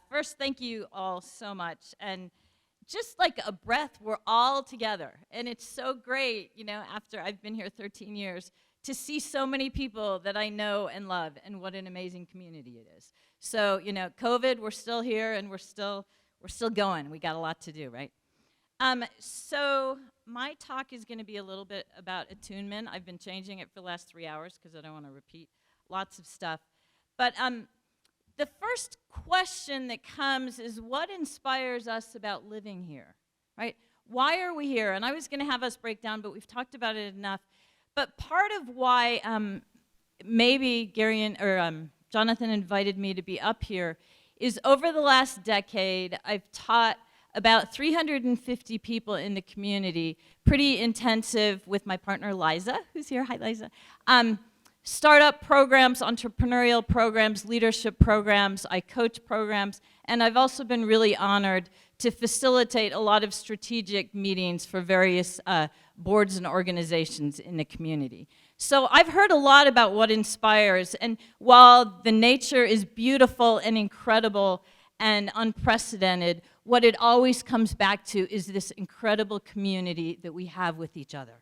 First, thank you all so much. And just like a breath, we're all together. And it's so great, after I've been here 13 years, to see so many people that I know and love, and what an amazing community it is. So, COVID, we're still here, and we're still going. We got a lot to do, right? So my talk is going to be a little bit about attunement. I've been changing it for the last 3 hours because I don't want to repeat lots of stuff. But the first question that comes is, what inspires us about living here, right? Why are we here? And I was going to have us break down, but we've talked about it enough. But part of why maybe Gary or Jonathan invited me to be up here is over the last decade, I've taught about 350 people in the community, pretty intensive with my partner Liza, who's here. Hi, Liza. Startup programs, entrepreneurial programs, leadership programs. I coach programs, and I've also been really honored to facilitate a lot of strategic meetings for various boards and organizations in the community. So I've heard a lot about what inspires, and while the nature is beautiful and incredible and unprecedented, what it always comes back to is this incredible community that we have with each other.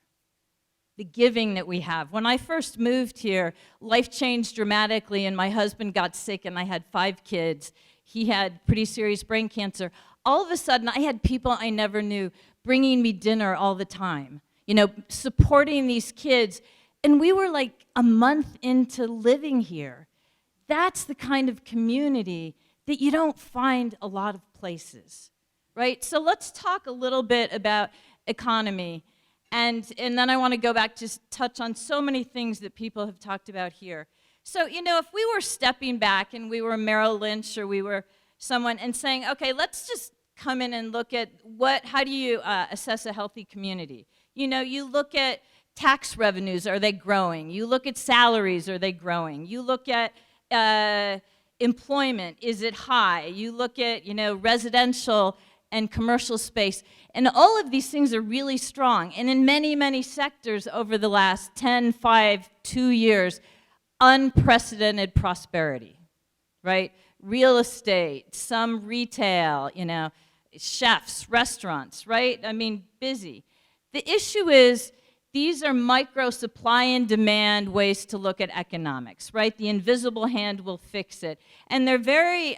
The giving that we have. When I first moved here, life changed dramatically, and my husband got sick, and I had 5 kids. He had pretty serious brain cancer. All of a sudden, I had people I never knew bringing me dinner all the time, supporting these kids. And we were like a month into living here. That's the kind of community that you don't find a lot of places, right? So let's talk a little bit about economy. And then I want to go back to touch on so many things that people have talked about here. So, if we were stepping back and we were Merrill Lynch or we were someone and saying, okay, let's just come in and look at how do you assess a healthy community? You look at tax revenues, are they growing? You look at salaries, are they growing? You look at employment, is it high? You look at, residential and commercial space. And all of these things are really strong. And in many, many sectors over the last 10, 5, 2 years, unprecedented prosperity, right? Real estate, some retail, chefs, restaurants, right? I mean, busy. The issue is these are micro supply and demand ways to look at economics, right? The invisible hand will fix it. And they're very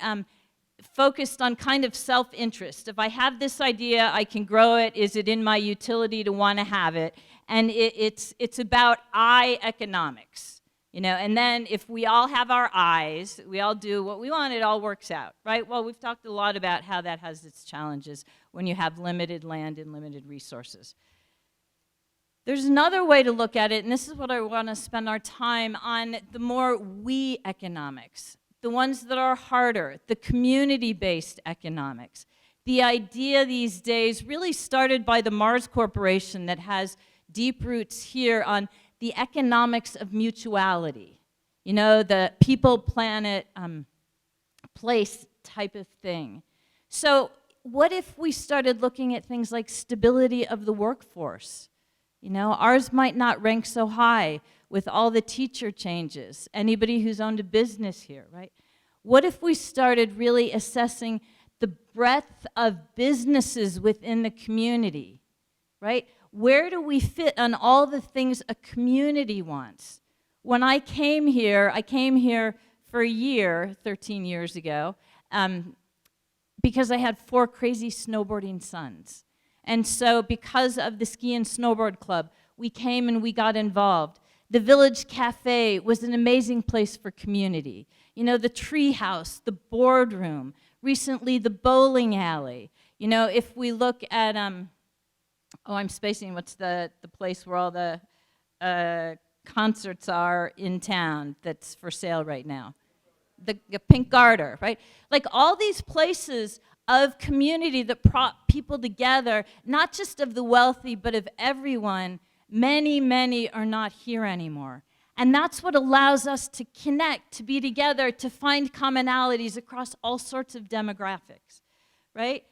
focused on kind of self-interest. If I have this idea, I can grow it. Is it in my utility to want to have it? And it's about I economics, And then if we all have our eyes, we all do what we want, it all works out, right? Well, we've talked a lot about how that has its challenges when you have limited land and limited resources. There's another way to look at it, and this is what I want to spend our time on, the more we economics. The ones that are harder, the community-based economics. The idea these days really started by the Mars Corporation that has deep roots here on the economics of mutuality. The people, planet, place type of thing. So what if we started looking at things like stability of the workforce? Ours might not rank so high with all the teacher changes, anybody who's owned a business here, right? What if we started really assessing the breadth of businesses within the community, right? Where do we fit on all the things a community wants? When I came here for a year, 13 years ago, because I had 4 crazy snowboarding sons. And so because of the ski and snowboard club, we came and we got involved. The Village Cafe was an amazing place for community. The tree house, the boardroom, recently the bowling alley. If we look at, I'm spacing, what's the place where all the concerts are in town that's for sale right now? The Pink Garter, right? Like all these places of community that brought people together, not just of the wealthy, but of everyone. Many, many are not here anymore. And that's what allows us to connect, to be together, to find commonalities across all sorts of demographics, right?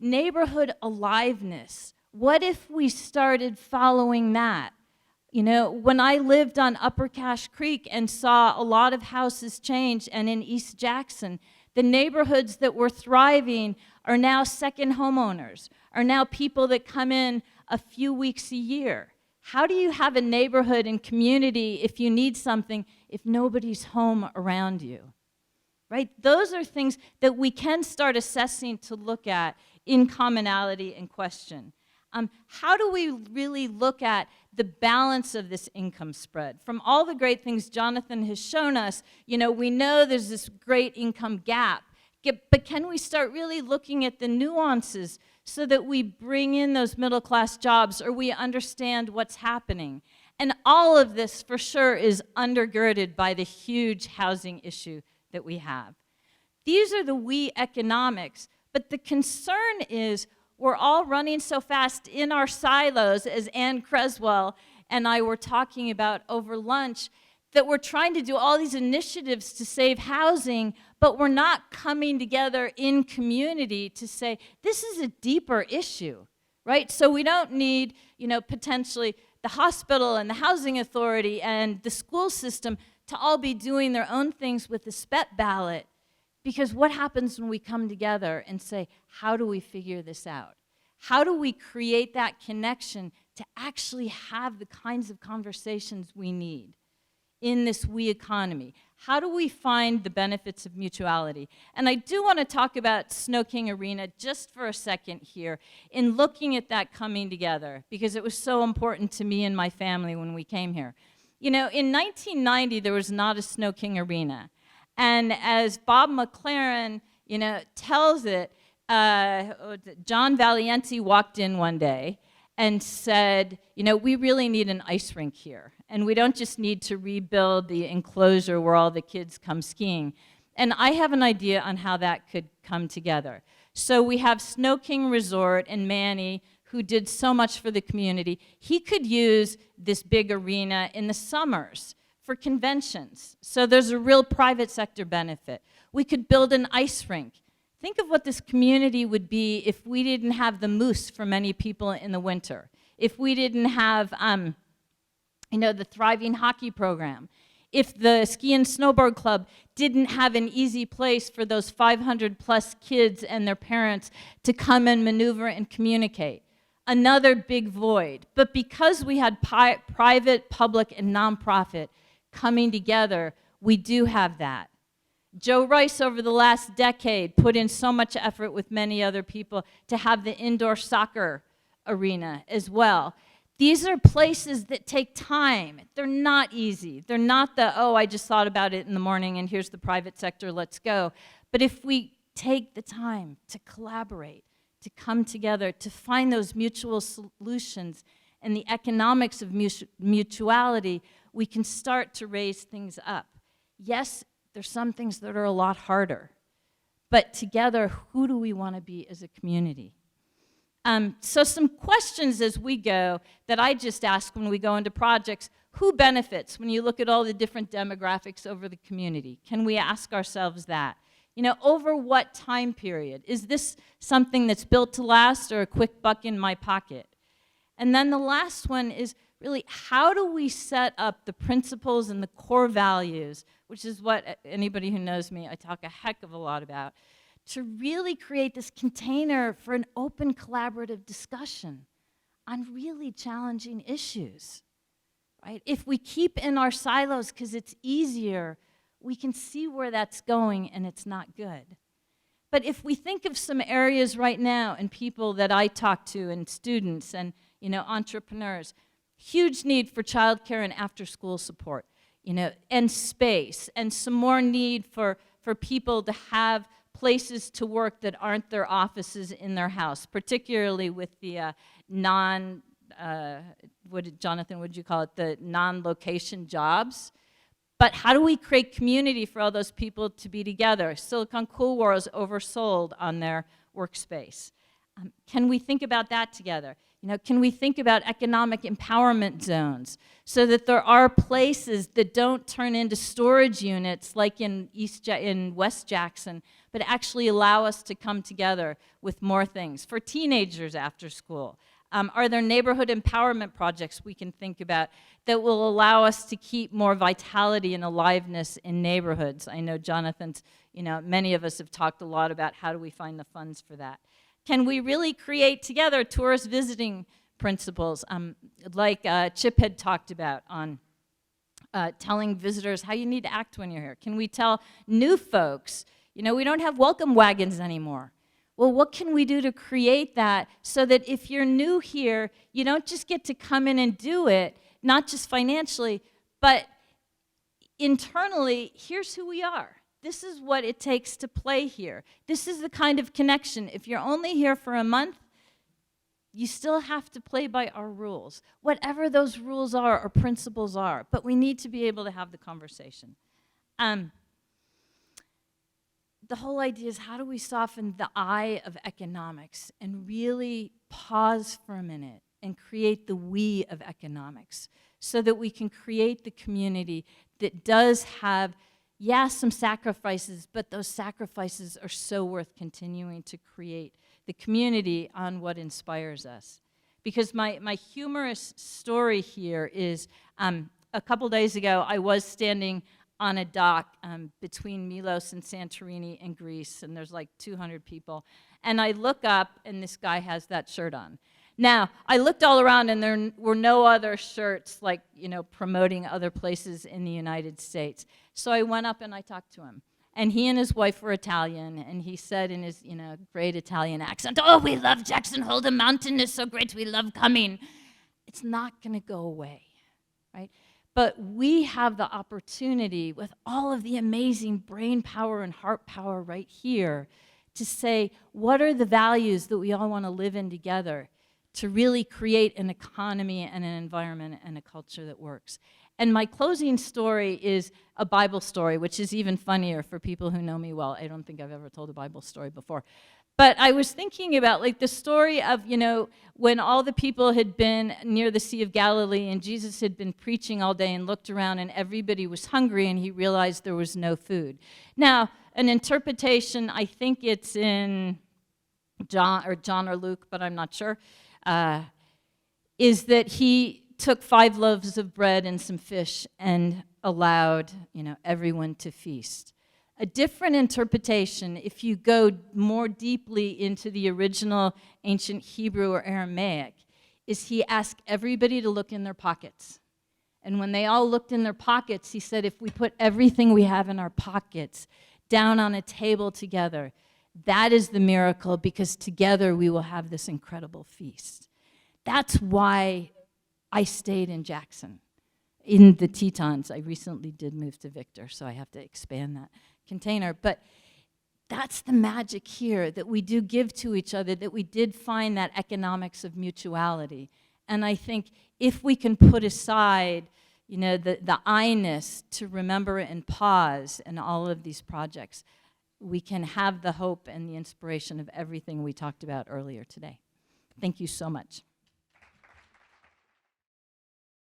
Neighborhood aliveness. What if we started following that? When I lived on Upper Cache Creek and saw a lot of houses change, and in East Jackson, The neighborhoods that were thriving are now second homeowners, are now people that come in a few weeks a year. How do you have a neighborhood and community if you need something if nobody's home around you? Right? Those are things that we can start assessing to look at in commonality and question. How do we really look at the balance of this income spread? From all the great things Jonathan has shown us, we know there's this great income gap, but can we start really looking at the nuances so that we bring in those middle-class jobs or we understand what's happening? And all of this, for sure, is undergirded by the huge housing issue that we have. These are the we economics, but the concern is we're all running so fast in our silos, as Ann Creswell and I were talking about over lunch, that we're trying to do all these initiatives to save housing, but we're not coming together in community to say, this is a deeper issue, right? So we don't need, potentially the hospital and the housing authority and the school system to all be doing their own things with the SPET ballot. Because what happens when we come together and say, how do we figure this out? How do we create that connection to actually have the kinds of conversations we need in this we economy? How do we find the benefits of mutuality? And I do want to talk about Snow King Arena just for a second here in looking at that coming together, because it was so important to me and my family when we came here. In 1990, there was not a Snow King Arena. And as Bob McLaren, tells it, John Valiente walked in one day and said, we really need an ice rink here. And we don't just need to rebuild the enclosure where all the kids come skiing. And I have an idea on how that could come together. So we have Snow King Resort and Manny, who did so much for the community. He could use this big arena in the summers for conventions. So there's a real private sector benefit. We could build an ice rink. Think of what this community would be if we didn't have the moose for many people in the winter, if we didn't have the thriving hockey program, if the ski and snowboard club didn't have an easy place for those 500 plus kids and their parents to come and maneuver and communicate. Another big void. But because we had private, public, and nonprofit coming together, we do have that. Joe Rice, over the last decade, put in so much effort with many other people to have the indoor soccer arena as well. These are places that take time. They're not easy. They're not I just thought about it in the morning and here's the private sector, let's go. But if we take the time to collaborate, to come together, to find those mutual solutions and the economics of mutuality, we can start to raise things up. Yes, there's some things that are a lot harder, but together, who do we want to be as a community? So some questions as we go that I just ask when we go into projects. Who benefits when you look at all the different demographics over the community? Can we ask ourselves that? Over what time period? Is this something that's built to last or a quick buck in my pocket? And then the last one is really, how do we set up the principles and the core values, which is what anybody who knows me, I talk a heck of a lot about, to really create this container for an open collaborative discussion on really challenging issues, right? If we keep in our silos because it's easier, we can see where that's going and it's not good. But if we think of some areas right now and people that I talk to and students and entrepreneurs, huge need for childcare and after-school support, and space, and some more need for people to have places to work that aren't their offices in their house, particularly with the Jonathan, would you call it, the non-location jobs? But how do we create community for all those people to be together? Silicon Cool World is oversold on their workspace. Can we think about that together? Can we think about economic empowerment zones so that there are places that don't turn into storage units like in West Jackson, but actually allow us to come together with more things for teenagers after school, Are there neighborhood empowerment projects we can think about that will allow us to keep more vitality and aliveness in neighborhoods? I know Jonathan's, many of us have talked a lot about how do we find the funds for that. Can we really create together tourist visiting principles like Chip had talked about on telling visitors how you need to act when you're here? Can we tell new folks, we don't have welcome wagons anymore. Well, what can we do to create that so that if you're new here, you don't just get to come in and do it, not just financially, but internally, here's who we are. This is what it takes to play here. This is the kind of connection. If you're only here for a month, you still have to play by our rules, whatever those rules are or principles are, but we need to be able to have the conversation. The whole idea is how do we soften the eye of economics and really pause for a minute and create the we of economics so that we can create the community that does have, some sacrifices, but those sacrifices are so worth continuing to create the community on what inspires us. Because my humorous story here is a couple days ago, I was standing on a dock between Milos and Santorini in Greece, and there's like 200 people. And I look up, and this guy has that shirt on. Now, I looked all around, and there were no other shirts like, promoting other places in the United States. So I went up and I talked to him. And he and his wife were Italian, and he said in his, great Italian accent, "Oh, we love Jackson Hole. The mountain is so great. We love coming." It's not going to go away, right? But we have the opportunity with all of the amazing brain power and heart power right here to say, what are the values that we all want to live in together to really create an economy and an environment and a culture that works? And my closing story is a Bible story, which is even funnier for people who know me well. I don't think I've ever told a Bible story before. But I was thinking about the story of, when all the people had been near the Sea of Galilee and Jesus had been preaching all day and looked around and everybody was hungry and he realized there was no food. Now, an interpretation, I think it's in John or Luke, but I'm not sure, is that he took 5 loaves of bread and some fish and allowed, everyone to feast. A different interpretation, if you go more deeply into the original ancient Hebrew or Aramaic, is he asked everybody to look in their pockets. And when they all looked in their pockets, he said, if we put everything we have in our pockets down on a table together, that is the miracle, because together we will have this incredible feast. That's why I stayed in Jackson, in the Tetons. I recently did move to Victor, so I have to expand that container. But that's the magic here, that we do give to each other, that we did find that economics of mutuality. And I think if we can put aside, the I-ness to remember and pause in all of these projects, we can have the hope and the inspiration of everything we talked about earlier today. Thank you so much.